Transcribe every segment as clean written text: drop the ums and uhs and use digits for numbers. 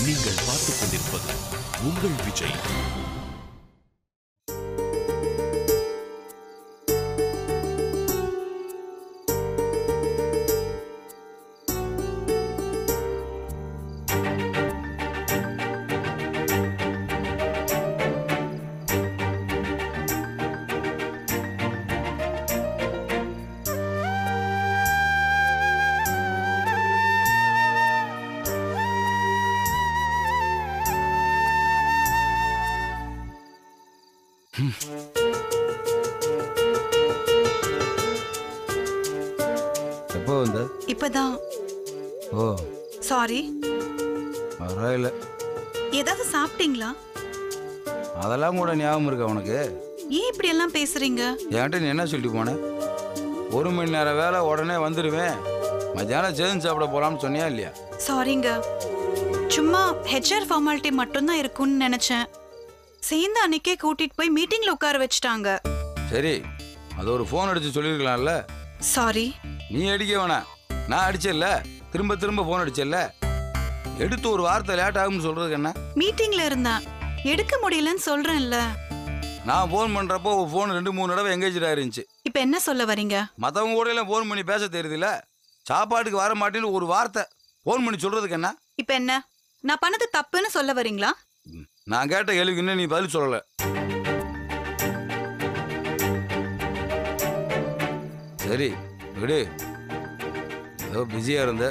நீங்கள் பார்த்துக் கொண்டிருப்பது உங்கள் விஜய். எப்போ வந்த? இப்பதான். ஓ சாரி. பரவாயில்ல. ஏதாவது சாப்பிட்டீங்களா? அதெல்லாம் கூட ஞாபகம் இருக்கா உனக்கு? ஏன் இப்படி எல்லாம் பேசுறீங்க? என்கிட்ட நீ என்ன சொல்லிட்டு போன? 1 மணி நேரம் வேலை உடனே வந்துடுவேன், மத்தியானம் சேர்ந்து சாப்பிட போலாம்னு சொன்னியா இல்லையா? சாரிங்க, சும்மா ஹெச்ஆர் ஃபார்மாலிட்டி மட்டும்தான் இருக்கும்னு நினைச்சேன். சேர்ந்து அன்னைக்கே கூட்டிட்டு போய் மீட்டிங்ல உட்கார வச்சுட்டாங்க. சரி, அது ஒரு ஃபோன் அடிச்சு சொல்லியிருக்கலாம்ல. சாரி. நீ அடிக்க வேணாம், நான் அடிச்சேல்ல, திரும்ப திரும்ப ஃபோன் அடிச்சேல்ல. எடுத்து ஒரு வார்த்தை லேட் ஆகும்னு சொல்றதுக்கு என்ன? மீட்டிங்ல இருந்தேன், எடுக்க முடியலன்னு சொல்றேன்ல. நான் ஃபோன் பண்றப்போ ஃபோன் 2-3 தடவை எங்கேஜா இருந்துச்சு. இப்ப என்ன சொல்ல வரீங்க? மற்றவங்க கூட எல்லாம் ஃபோன் பண்ணி பேச தெரியுதுல்ல, சாப்பாட்டுக்கு வர மாட்டேன்னு ஒரு வார்த்தை ஃபோன் பண்ணி சொல்றதுக்கு என்ன? இப்ப என்ன, நான் பண்ணது தப்புன்னு சொல்ல வரீங்களா? நான் கேட்ட கேள்விக்கு இன்னும் நீ பதில் சொல்லல. சரி விடு, ஏதோ பிஸியா இருந்த,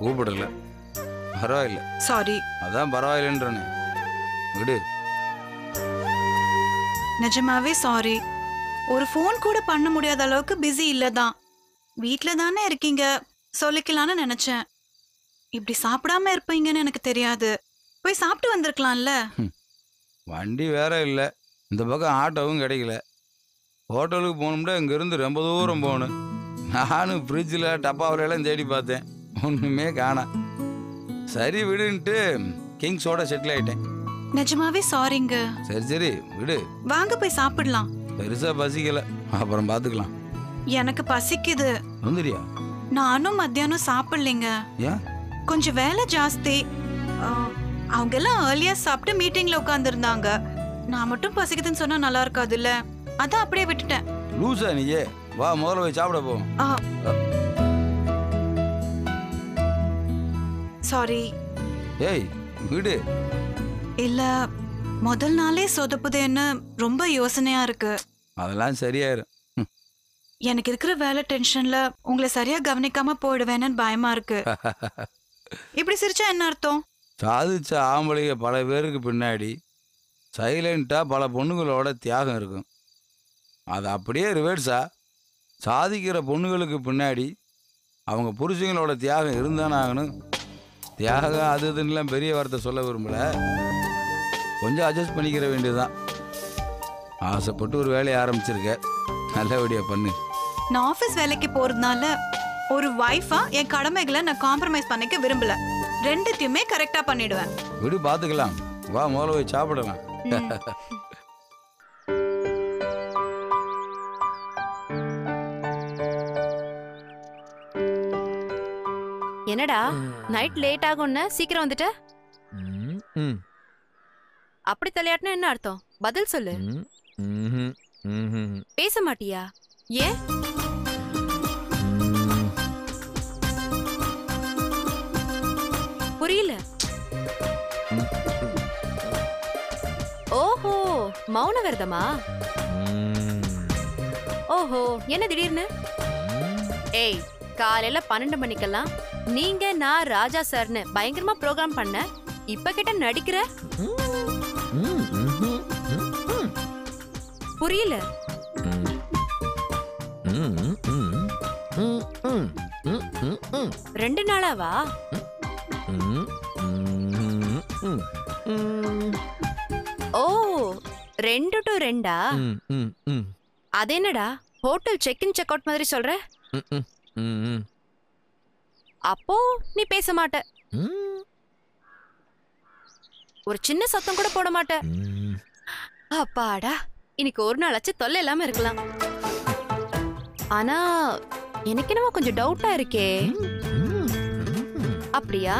கூப்பிடல, பரவாயில்ல. சாரி. அதான் பரவாயில்லன்றனே, விடு. நிஜமாவே சாரி. ஒரு ஃபோன் கூட பண்ண முடியாத அளவுக்கு பிஸி இல்லதான். வீட்ல தானே இருக்கீங்க, சொல்லிக்கலான்னு நினைச்சேன். இப்படி சாப்பிடாம இருப்பீங்கன்னு எனக்கு தெரியாது. போய் சாப்பிட்டு வந்திருக்கலாம்ல. வண்டி வேற இல்லை, இந்த பக்கம் ஆட்டோவும் கிடைக்கல. ஹோட்டலுக்கு போகணும்னா இங்கேருந்து ரொம்ப தூரம் போகணும். நானும் ஃப்ரிட்ஜில் டப்பாவிலெல்லாம் தேடி பார்த்தேன், ஒன்றுமே காணோம். சரி விடுன்ட்டு கிங்ஸோட செட்டில் ஆயிட்டேன். நிஜமாவே சாரிங்க. சரி சரி விடு, வாங்க போய் சாப்பிடலாம். பெருசா பசிக்கல, அப்புறம் பார்த்துக்கலாம். எனக்கு பசிக்குது. வந்துறியா? நானும் மத்தியானம் சாப்பிடலைங்க, ஏன்? கொஞ்சம் வேலை ஜாஸ்தி. அவங்க எல்லாம் ஏர்லியா சாப்பிட்டு மீட்டிங்ல உட்கார்ந்து இருந்தாங்க. நான் மட்டும் பசிக்குதுன்னு சொன்னா நல்லா இருக்காதுல்ல, அதான் அப்படியே விட்டுட்டேன். லூசா நீயே? வா முதல்ல போய் சாப்பிட போ. சாரி. ஏய் விடு. இல்ல, முதல் நாளே சொதப்புதேன்னு ரொம்ப யோசனையா இருக்கு. அதெல்லாம் சரியாயிரும். எனக்கு இருக்கிற வேலை டென்ஷன்ல உங்களை சரியா கவனிக்காம போயிடுவேன்னு பயமா இருக்கு. இப்படி சிரிச்சா என்ன அர்த்தம்? சாதிச்ச ஆம்பளைங்க பல பேருக்கு பின்னாடி சைலண்டா பல பொண்ணுங்களோட தியாகம் இருக்கும். அது அப்படியே ரிவர்ஸா, சாதிக்கிற பொண்ணுங்களுக்கு பின்னாடி அவங்க புருஷங்களோட தியாகம் இருந்தானே ஆகணும். தியாகம் அது இதுன்னெலாம் பெரிய வார்த்தை சொல்ல விரும்பல, கொஞ்சம் அட்ஜஸ்ட் பண்ணிக்கிற வேண்டியதுதான். ஆசைப்பட்டு ஒரு வேலையை ஆரம்பிச்சிருக்க, நல்லபடியாக பண்ணு. நான் ஆஃபீஸ் வேலைக்கு போறதுனால ஒரு வைஃபா என் கடமைகளை நான் காம்ப்ரமைஸ் பண்ணிக்க விரும்பல. ரெண்டுத்தையுமே கரெக்டா பண்ணிடுவேன். விடு பார்த்துக்கலாம், வா முதல்ல போய் சாப்பிடலாம். என்னடா நைட் லேட் ஆகும்னு சீக்கிரம் வந்துட்ட? அப்படி தலையாட்டினா என்ன அர்த்தம்? பதில் சொல்லு. பேச மாட்டியா? ஏன்? புரியல. ஓஹோ, மௌன விரதமா? ஓஹோ, என்ன திடீர்னு? ஏய், காலையில 12 மணிக்கெல்லாம் நீங்க நான் ராஜா சார்னு பயங்கரமா ப்ரோகிராம் பண்ண, இப்ப கிட்ட நடிக்கிற? புரியல. ரெண்டு நாளாவா? ஓ, 2 to 2ஆ? அது என்னடா hotel check in check out மாதிரி சொல்ற? அப்போ நீ பேச மாட்ட, ஒரு சின்ன சத்தம் கூட போட மாட்ட. அப்பாடா, இன்னைக்கு ஒரு நாளாச்சு தொல்லை இல்லாம இருக்கலாம். ஆனா எனக்கு என்னமோ கொஞ்சம் டவுட்டா இருக்கே. அப்படியா?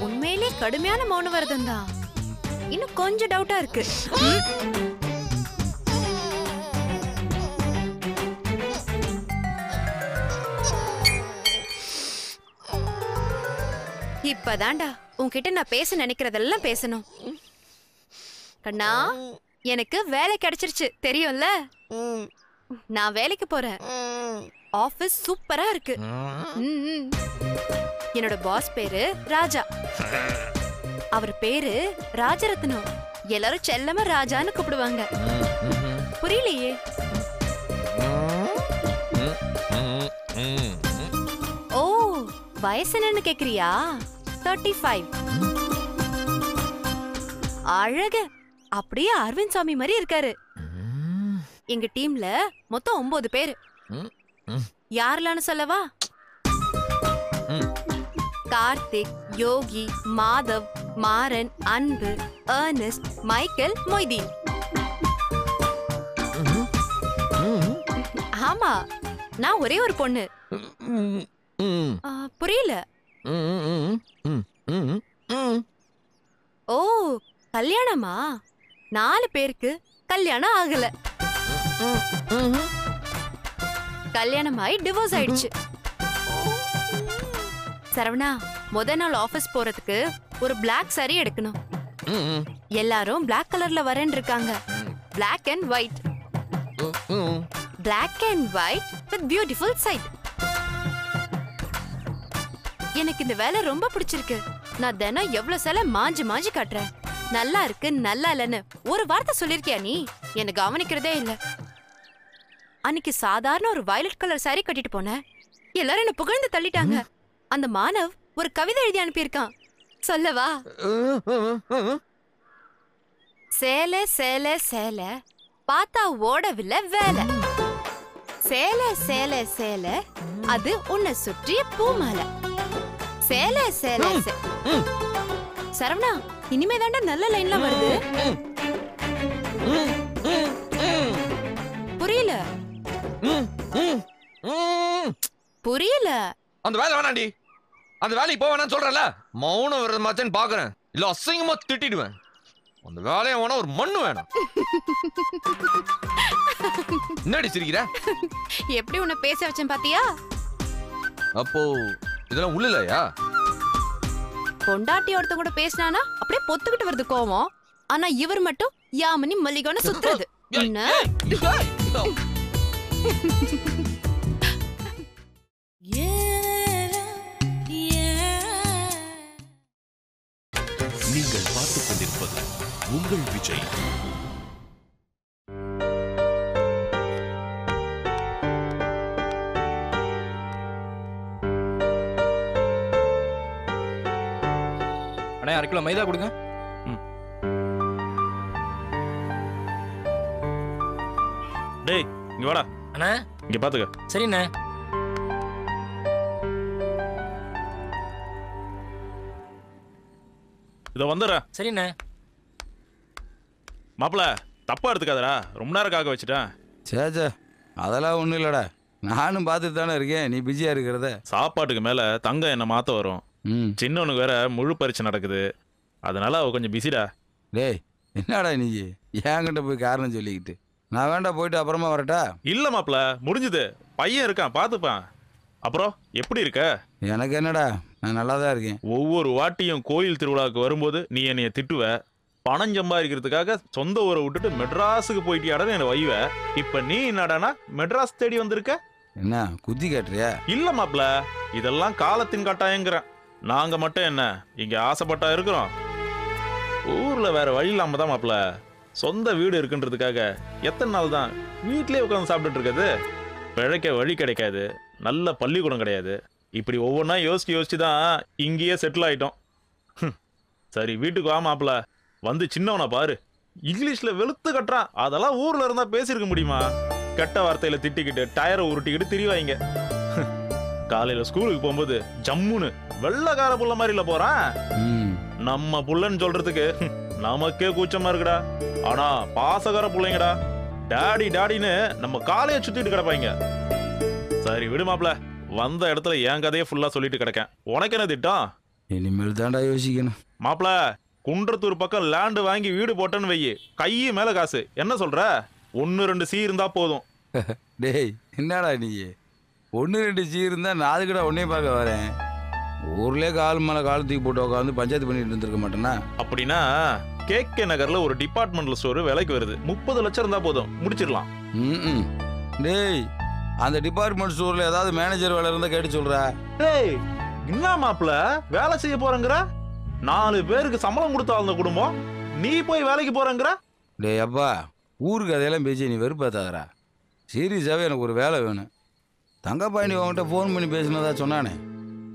உண்மையிலே கடுமையான மௌன விரதம் தான். இன்னும் கொஞ்சம் டவுட்டா இருக்கு. இப்பதான்டா உன்கிட்ட நான் பேச நினைக்கிறதெல்லாம் பேசணும். கண்ணா, எனக்கு வேலை கிடைச்சிருச்சு தெரியும்ல. நான் வேலைக்கு போறேன். ஆபீஸ் சூப்பரா இருக்கு. என்னோட பாஸ் பேரு ராஜா. அவர் பேரு ராஜரத்னம். எல்லாரும் செல்லமா ராஜான்னு கூப்பிடுவாங்க. புரியலையே? ஓ, வயசு என்னன்னு கேக்குறியா? 35. அழகு, அப்படியே அரவிந்த் சாமி மாதிரி இருக்காரு. எங்க டீம்ல மொத்தம் 9 பேரு. யாரெல்லாம் சொல்லவா? கார்த்திக், யோகி, மாதவ், மாறன், அன்பு, அர்னஸ்ட், மைக்கேல், மொய்தீன். ஆமா, நான் ஒரே ஒரு பொண்ணு. புரியல? ஓ, கல்யாணமா? 4 பேருக்கு கல்யாணம் ஆகல. கல்யாணம் ஆகி டிவோர்ஸ் ஆயிடுச்சு. சரவணா, முத நாள் ஆபீஸ் போறதுக்கு ஒரு பிளாக் saree எடுக்கணும். எல்லாரும் பிளாக் கலர்ல வரேன்னு இருக்காங்க. Black and white. Black and white with beautiful side. எனக்கு இந்த வேலை ரொம்ப பிடிச்சிருக்கு. நான் தினம் எவ்வளவு சேலை மாஞ்சி மாஞ்சி காட்டுறேன். நல்லா இருக்கு நல்லா இல்லன்னு ஒரு வார்த்தை சொல்லிருக்கியா நீ? என்ன கவனிக்கிறதே இல்ல. அன்னைக்கு சாதாரண ஒரு வயலட் கலர் saree கட்டிட்டு போனேன். எல்லாரும் என்ன புகழ்ந்து தள்ளிட்டாங்க. அந்த மானவ் ஒரு கவிதை எழுதி அனுப்பியிருக்கான். சொல்லவா? சேலை சேலை சேலை பார்த்தா ஓடவில்லை வேலை. சேலை சேலை சேலை அது உன்னை சுற்றிய பூமாலை. சேலை சேலை சரவணா, இனிமே தாண்டா நல்ல லைன்ல வருது. புரியல? புரியல? அந்த வேலை வேணாண்டி. அந்த வேலைக்கு போக வேணாம்னு சொல்றல. மௌனம் விரதமாச்சேன்னு பாக்குறேன். இல்ல அசிங்கமா திட்டிடுவேன். அந்த வேலையை வேணா ஒரு மண்ணு வேணாம். என்னடி சிரிக்கிற? எப்படி உன்னை பேச வச்சேன் பாத்தியா? அப்போ இதெல்லாம் உள்ளலையா? பொண்டாட்டி ஒருத்தன் கூட பேசினானா அப்படியே பொத்துக்கிட்டு வருது கோவம். ஆனா இவர் மட்டும் யாமினி மல்லிகான்னு சுத்துறது. என்ன? நீங்கள் பார்த்துக் கொண்டிருப்பது உங்கள் விஜய். அண்ணே 1/2 கிலோ மைதா கொடுங்க. டேய், இங்க வாடா. அண்ணா, இங்க பாத்துக்க. சரிண்ணே. இத வந்துடுறேன். சரிண்ணே. மாப்பிள, தப்பா எடுத்துக்காதடா. ரொம்ப நேரம் காக்க வச்சுட்டேன். சேச்சே, அதெல்லாம் ஒன்றும் இல்லைடா. நானும் பார்த்துட்டு தானே இருக்கேன் நீ பிஸியாக இருக்கிறத. சாப்பாட்டுக்கு மேல தங்கம் என்ன மாத்த வரும். சின்னவனுக்கு வேற முழு பரீட்சை நடக்குது. அதனால அவ கொஞ்சம் பிஸிடா. டேய், என்னடா நீ என்கிட்ட போய் காரணம் சொல்லிக்கிட்டு? நான் வேண்டா, போயிட்டு அப்புறமா வரட்டா? இல்ல மாப்பிள, முடிஞ்சது. பையன் இருக்கான், பாத்துப்பான். அப்புறம் எப்படி இருக்க? எனக்கு என்னடா, நான் நல்லா தான் இருக்கேன். ஒவ்வொரு வாட்டியும் கோயில் திருவிழாவுக்கு வரும்போது நீ என்னைய திட்டுவ. பணம் சம்பாதிக்கிறதுக்காக சொந்த ஊரை விட்டுட்டு மெட்ராஸுக்கு போயிட்டியாடன்னு என்ன வைவ. இப்ப நீ என்னடானா மெட்ராஸ் தேடி வந்திருக்க? என்ன குத்தி காட்டுறியா? இல்ல மாப்பிள, இதெல்லாம் காலத்தின் கட்டாயங்கிறேன். நாங்க மட்டும் என்ன இங்க ஆசைப்பட்டா இருக்கிறோம்? ஊர்ல வேற வழி இல்லாம தான் மாப்பிள. சொந்த வீடு இருக்குன்றதுக்காக எத்தனை நாள் தான் வீட்லயே உட்காந்து சாப்பிட்டுட்டு இருக்கிறது? பிழைக்க வழி கிடைக்காது, நல்ல பள்ளிக்கூடம் கிடையாது. இப்படி ஒவ்வொன்றா யோசிச்சு தான் இங்கேயே செட்டில் ஆயிட்டோம். சரி, வீட்டுக்கு வா மாப்பிள. வந்து சின்னவனை பாரு, இங்கிலீஷ்ல வெளுத்து கட்டுறான். அதெல்லாம் ஊர்ல இருந்தா பேசியிருக்க முடியுமா? கெட்ட வார்த்தையில திட்டிக்கிட்டு டயரை உருட்டிக்கிட்டு திரிவாங்க. காலையில ஸ்கூலுக்கு போகும்போது ஜம்முன்னு வெள்ளக்கார புள்ள மாதிரில போறான். நம்ம புள்ளன்னு சொல்றதுக்கு நமக்கே கூச்சமா இருக்குடா. ஆனா பாசகர பிள்ளைங்கடா, டாடி டாடின்னு நம்ம காலைய சுத்திட்டு கிடப்பாங்க. சரி விடு மாப்ள, வந்த இடத்துல என் கதையை ஃபுல்லா சொல்லிட்டு கிடக்கேன். உனக்கு என்ன திட்டம்? இனிமேல் தான்டா யோசிக்கணும். மாப்ள, குன்றத்தூர் பக்கம் லேண்டு வாங்கி வீடு போட்டேன்னு வையி, கையை மேல காசு. என்ன சொல்ற? 1-2 சீ இருந்தா போதும். டேய் என்னடா நீ 1-2 சீ இருந்தா நான் அதுக்கிட்ட உடனே பார்க்க வரேன். ஊர்லேயே கால் மேலே கால் தூக்கி போட்டு உட்காந்து பஞ்சாயத்து பண்ணிட்டு இருந்திருக்க மாட்டேன்னா? அப்படின்னா கேகே நகர்ல ஒரு டிபார்ட்மெண்டல் ஸ்டோர் விலைக்கு வருது. 30 லட்சம் இருந்தா போதும், முடிச்சிடலாம். ம். டேய் அந்த டிபார்ட்மெண்ட் ஸ்டோரில் ஏதாவது மேனேஜர் வேலை இருந்தால் கேட்டு சொல்கிறா. டேய் என்ன மாப்ள, வேலை செய்ய போறேங்கிற? 4 பேருக்கு சம்பளம் கொடுத்தா அந்த குடும்பம், நீ போய் வேலைக்கு போறேங்கிற? டேய் அப்பா, ஊருக்கு அதையெல்லாம் பேசி நீ வெறுப்பாத்தாதரா. சீரியஸாகவே எனக்கு ஒரு வேலை வேணும். தங்கப்பாண்டி உங்ககிட்ட ஃபோன் பண்ணி பேசினதா சொன்னானே,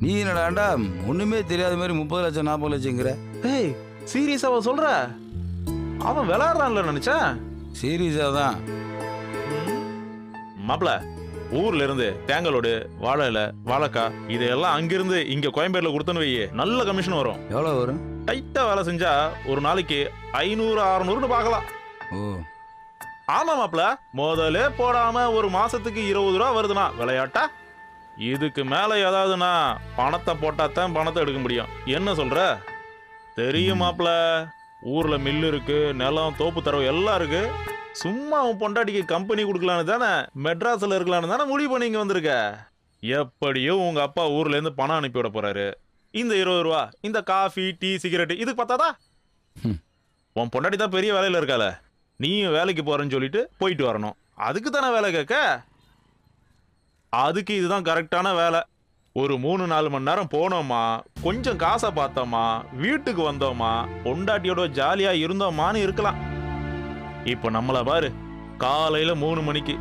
நீ என்னடாண்டா ஒன்றுமே தெரியாத மாதிரி 30 லட்சம் 40 லட்சங்கிற? டேய் சீரியஸாவா சொல்ற? அவன் விளையாடுறான்ல நினைச்சேன். சீரியஸாக தான். மாப்ள, ஊர்ல இருந்து தேங்கலோடு, வாழை இலை, வாழைக்காய் இதெல்லாம் அங்கிருந்து இங்க கோயம்பேடுல கொடுத்தனு வையே, நல்ல கமிஷன் வரும். எவ்வளோ வரும்? டைட்டா வேலை செஞ்சா ஒரு நாளைக்கு 500-600 பார்க்கலாம். ஓ ஆமா மாப்ள, முதலே போடாம ஒரு மாசத்துக்கு 20 ரூபா வருதுன்னா விளையாட்டா? இதுக்கு மேல ஏதாவதுன்னா பணத்தை போட்டாதான் பணத்தை எடுக்க முடியும். என்ன சொல்ற? தெரியும் மாப்ள, ஊர்ல மில்லு இருக்கு, நிலம், தோப்பு தரவு எல்லாம் இருக்கு. சும்மா உன் பொண்டாட்டிக்கு கம்பெனி கொடுக்கலான்னு தானே, மெட்ராஸ்ல இருக்கலான்னு தானே முடிவு பண்ணி இங்க வந்திருக்க. எப்படியோ உங்க அப்பா ஊர்ல இருந்து பணம் அனுப்பி விட போறாரு. இந்த 20 ரூபா இந்த காஃபி, டீ, சிகரெட் இதுக்கு பார்த்தாதா? உன் பொண்டாட்டி தான் பெரிய வேலையில இருக்கால, நீயும் வேலைக்கு போறேன்னு சொல்லிட்டு போயிட்டு வரணும். அதுக்கு தானே வேலை கேட்க. அதுக்கு இதுதான் கரெக்டான வேலை. ஒரு 3-4 மணி நேரம் போனோமா, கொஞ்சம் காசை பார்த்தோமா, வீட்டுக்கு வந்தோமா, பொண்டாட்டியோட ஜாலியா இருந்தோமான்னு இருக்கலாம். இப்ப நம்மள பாரு, காலையில 3 மணிக்கு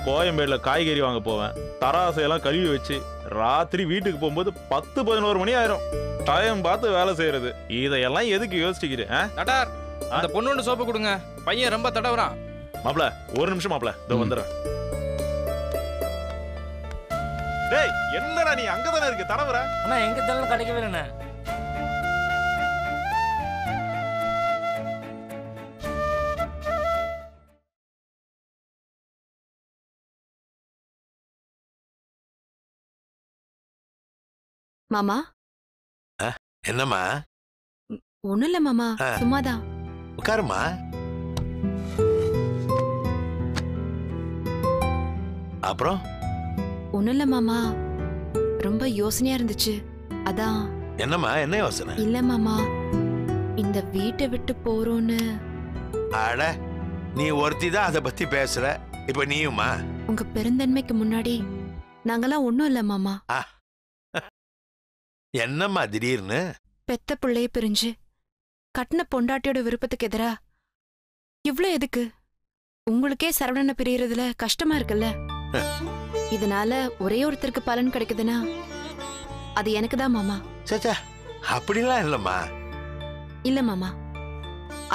கோயம்பேடுல காய்கறி வாங்க போவேன். தராசையெல்லாம் கழுவி வச்சு ராத்திரி வீட்டுக்கு போகும்போது 10-11 மணி ஆயிரும். டைம் பார்த்து வேலை செய்யறது. இதையெல்லாம் எதுக்கு யோசிச்சுக்கிறேன்? டாடார், அந்த பொண்ணு சோப்பு கொடுங்க, பையன் ரொம்ப தடவுறான். மாப்ள ஒரு நிமிஷம் மாப்ள, இதோ வந்துடுறேன். டேய் என்னடா நீ அங்கதானே இருக்கு தடவுற? அண்ணா எங்க தரலும் கிடைக்கவே இல்லைண்ணே. மாமா என்னம்மா? ஒண்ணும் இல்ல மாமா, சும்மாதான். உட்காருமா. அப்புறம் ஒண்ணும் இல்ல மாமா, ரொம்ப யோசனையா இருந்துச்சு, அதான். என்னம்மா, என்ன யோசனை? இல்ல மாமா, இந்த வீட்டை விட்டு போறோன்னு. அட, நீ ஒருத்தி தான் அதை பத்தி பேசுற, இப்ப நீயுமா? உங்க பெருந்தன்மைக்கு முன்னாடி நாங்கெல்லாம் ஒண்ணும் இல்ல மாமா. என்னம்மா திடீர்னு? பெத்த பிள்ளைய பிரிஞ்சு கட்டின பொண்டாட்டியோட விருப்பத்துக்கு எதிரா இவ்ளோ எதுக்கு? உங்களுக்கே சரவணனை பிரியறதுல கஷ்டமா இருக்குல்ல? இதனால ஒரே ஒருத்தருக்கு பலன் கிடைக்குதுன்னா அது எனக்கு தான் மாமா. சேச்சா, அப்படிலாம் இல்லம்மா. இல்ல மாமா,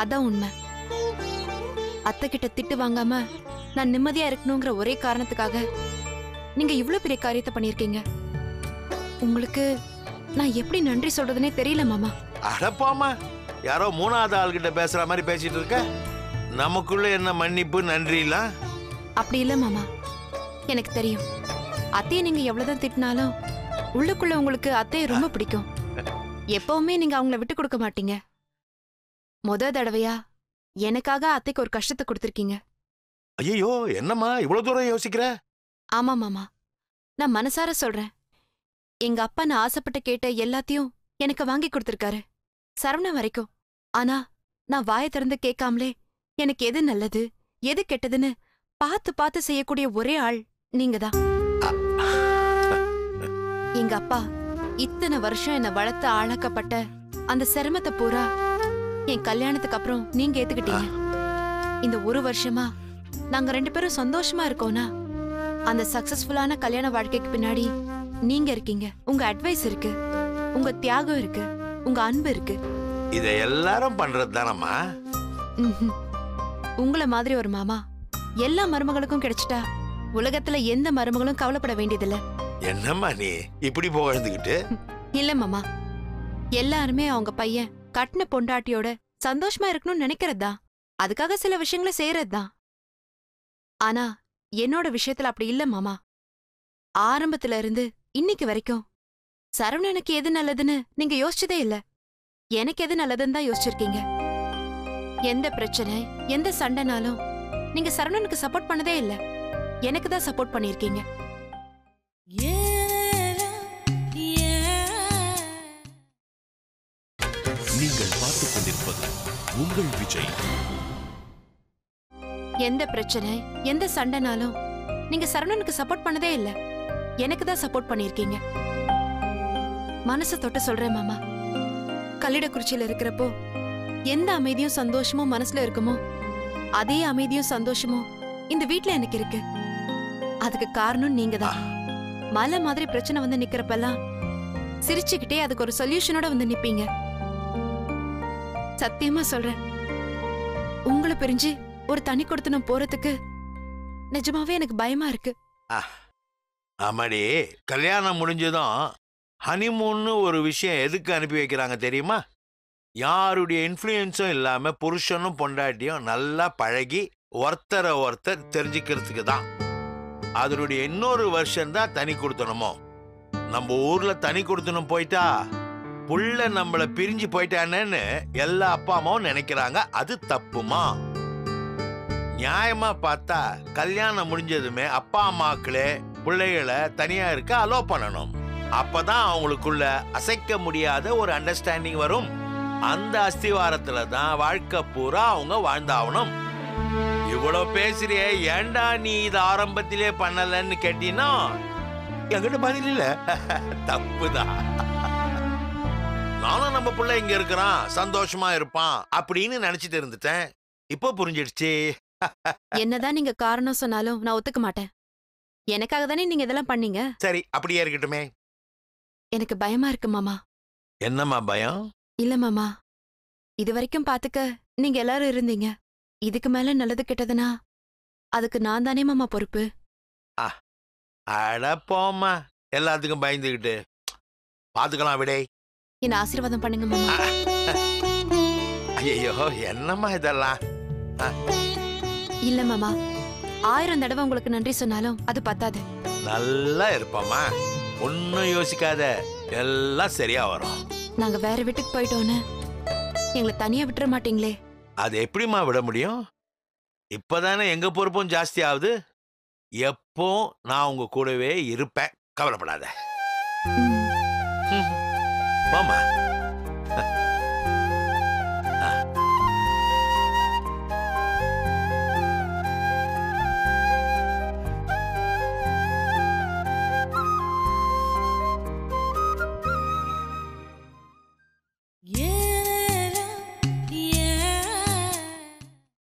அதான் உண்மை. அத்தை கிட்ட திட்டு வாங்காம நான் நிம்மதியா இருக்கணுங்கிற ஒரே காரணத்துக்காக நீங்க இவ்ளோ பெரிய காரியத்தை பண்ணிருக்கீங்க. உங்களுக்கு நான் எப்படி நன்றி சொல்றதுனே தெரியல மாமா. அடப்பாமா, யாரோ 3வது ஆள்கிட்ட பேசுற மாதிரி பேசிட்டு இருக்க. நமக்குள்ள என்ன மன்னிப்பு நன்றிலாம்? அப்படி இல்ல மாமா, எனக்கு தெரியும். அத்தையை நீங்க எவ்வளவுதான் திட்டினாலும் உள்ளுக்குள்ள உங்களுக்கு அத்தையை ரொம்ப பிடிக்கும். எப்பவுமே நீங்க அவங்கள விட்டு கொடுக்க மாட்டீங்க. தடவையா எனக்காக அத்தைக்கு ஒரு கஷ்டத்தை கொடுத்திருக்கீங்க. ஐயோ, என்னம்மா இவ்வளவு தூரம் யோசிக்கிற? ஆமா மாமா, நான் மனசார சொல்றேன். எங்க அப்பா நான் ஆசைப்பட்டு கேட்ட எல்லாத்தையும் எனக்கு வாங்கி கொடுத்திருக்காரு, சரவணன் வரைக்கும். ஆனா நான் வாயை திறந்து கேட்காமலே எனக்கு எது நல்லது எது கெட்டதுன்னு பார்த்து பார்த்து செய்யக்கூடிய ஒரே ஆள் நீங்க தான். எங்க அப்பா இத்தனை வருஷம் என்ன வளர்த்து ஆளாக்கப்பட்ட அந்த சிரமத்தை பூரா என் கல்யாணத்துக்கு அப்புறம் நீங்க ஏத்துக்கிட்டீங்க. இந்த 1 வருஷமா நாங்க 2 பேரும் சந்தோஷமா இருக்கோம்னா அந்த சக்சஸ்ஃபுல்லான கல்யாண வாழ்க்கைக்கு பின்னாடி நீங்க இருக்கீங்க. உங்க அட்வைஸ் இருக்கு, உங்க தியாகம் இருக்கு, உங்க அன்பு இருக்கு. இத எல்லாரும் பண்றது தானம்மா. உங்கள மாதிரி ஒரு மாமா எல்லா மருமகளுக்கும் கிடைச்சிட்டா உலகத்துல எந்த மருமகளும் கவலைப்பட வேண்டியதில்ல. என்னம்மா நீ இப்படி புகழ்ந்துகிட்டு? இல்ல மாமா, எல்லாருமே அவங்க பையன் கட்டின பொண்டாட்டியோட சந்தோஷமா இருக்கணும்னு நினைக்கிறதுதான். அதுக்காக சில விஷயங்களை செய்யறதுதான். ஆனா என்னோட விஷயத்துல அப்படி இல்ல மாமா. ஆரம்பத்துல இருந்து இன்னைக்கு வரைக்கும் சரவணனுக்கு எது நல்லதுன்னு நீங்க யோசிச்சதே இல்ல. எனக்கு எது நல்லதுன்னு தான் யோசிச்சிருக்கீங்க. எந்த பிரச்சனை எந்த சண்டைனாலும் நீங்க சரவணனுக்கு சப்போர்ட் பண்ணதே இல்ல. எனக்கு தான் சப்போர்ட் பண்ணிருக்கீங்க. நீங்கள் பார்த்துக் கொண்டிருப்பது உங்கள் விஜய். எந்த பிரச்சனை எந்த சண்டைனாலும் நீங்க சரவணனுக்கு சப்போர்ட் பண்ணதே இல்ல. எனக்கு தான் சப்போர்ட் பண்ணிருக்கீங்க. மனசு தொட்டு சொல்றேன் மாமா, கல்லிடக்குறிச்சியில இருக்கிறப்போ எந்த அமைதியும் சந்தோஷமும் மனசுல இருக்குமோ அதே அமைதியும் சந்தோஷமும் இந்த வீட்ல எனக்கு இருக்கு. அதுக்கு காரணம் நீங்க தான். மலை மாதிரி பிரச்சனை வந்து நிக்கிறப்பெல்லாம் சிரிச்சுக்கிட்டே அதுக்கு ஒரு சொல்யூஷனோட வந்து நிப்பீங்க. சத்தியமா சொல்றேன், உங்களை பிரிஞ்சு ஒரு தனி கொடுத்தனும் போறதுக்கு நிஜமாவே எனக்கு பயமா இருக்கு. ஆமாடி, கல்யாணம் முடிஞ்சதும் ஹனிமூன்னு ஒரு விஷயம் எதுக்கு அனுப்பி வைக்கிறாங்க தெரியுமா? யாருடைய இன்ஃப்ளூயன்ஸும் இல்லாம புருஷனும் பொண்டாட்டியும் நல்லா பழகி ஒருத்தரை ஒருத்தர் தெரிஞ்சுக்கிறதுக்கு தான். அதனுடைய இன்னொரு வருஷம் தான் தனி கொடுத்தனமோ. நம்ம ஊர்ல தனி கொடுத்தனும் போயிட்டா புள்ள நம்மள பிரிஞ்சு போயிட்டானேன்னு எல்லா அப்பா அம்மாவும் நினைக்கிறாங்க. அது தப்புமா? நியாயமா பார்த்தா கல்யாணம் முடிஞ்சதுமே அப்பா அம்மாக்களே பிள்ளைகளை தனியா இருக்க அலோ பண்ணணும். அப்பதான் அவங்களுக்குள்ள அசைக்க முடியாத ஒரு அண்டர்ஸ்டாண்டிங் வரும். அந்த அஸ்திவாரத்துல தான் வாழ்க்கை பூரா அவங்க வாழ்ந்தாகணும். இவ்வளவு பேசுறியே, ஏண்டா நீ இது ஆரம்பத்திலே பண்ணலன்னு கேட்டீங்கன்னா என்கிட்ட பதில் இல்ல. தப்புதான். நானும் நம்ம பிள்ளை இங்க இருக்கிறான், சந்தோஷமா இருப்பான் அப்படின்னு நினைச்சிட்டு இருந்துட்டேன். இப்போ புரிஞ்சிடுச்சு. என்னதான் நீங்க காரணம் சொன்னாலும் நான் ஒத்துக்க மாட்டேன். எனக்காக தானே நீங்க இதெல்லாம் பண்ணீங்க. சரி, அப்படியே இருக்கட்டுமே. எனக்கு பயமா இருக்கு மாமா. என்னம்மா பயம்? இல்ல மாமா, இது வரைக்கும் பாத்துக்க நீங்க எல்லாரும் இருந்தீங்க. இதுக்கு மேல நல்லது கெட்டதுனா அதுக்கு நான் தானே மாமா பொறுப்பு. அட போம்மா, எல்லாத்துக்கும் பயந்துகிட்டு. பாத்துக்கலாம் விடை. என்ன ஆசீர்வாதம் பண்ணுங்க மாமா. ஐயோ, என்னம்மா இதெல்லாம்? இல்ல மாமா, 1000 தடவை உங்களுக்கு நன்றி சொன்னாலும் அது பத்தாது. நல்லா இருப்பம்மா, ஒன்னும் யோசிக்காத, எல்லாம் சரியா வரும். நாங்க வேற வீட்டுக்கு போயிட்டோன்னு எங்களை தனியா விட்டுற மாட்டீங்களே? அது எப்படிம்மா விட முடியும்? இப்பதானே எங்க பொறுப்பும் ஜாஸ்தி ஆகுது. எப்போ நான் உங்க கூடவே இருப்பேன், கவலைப்படாத. ம். மாமா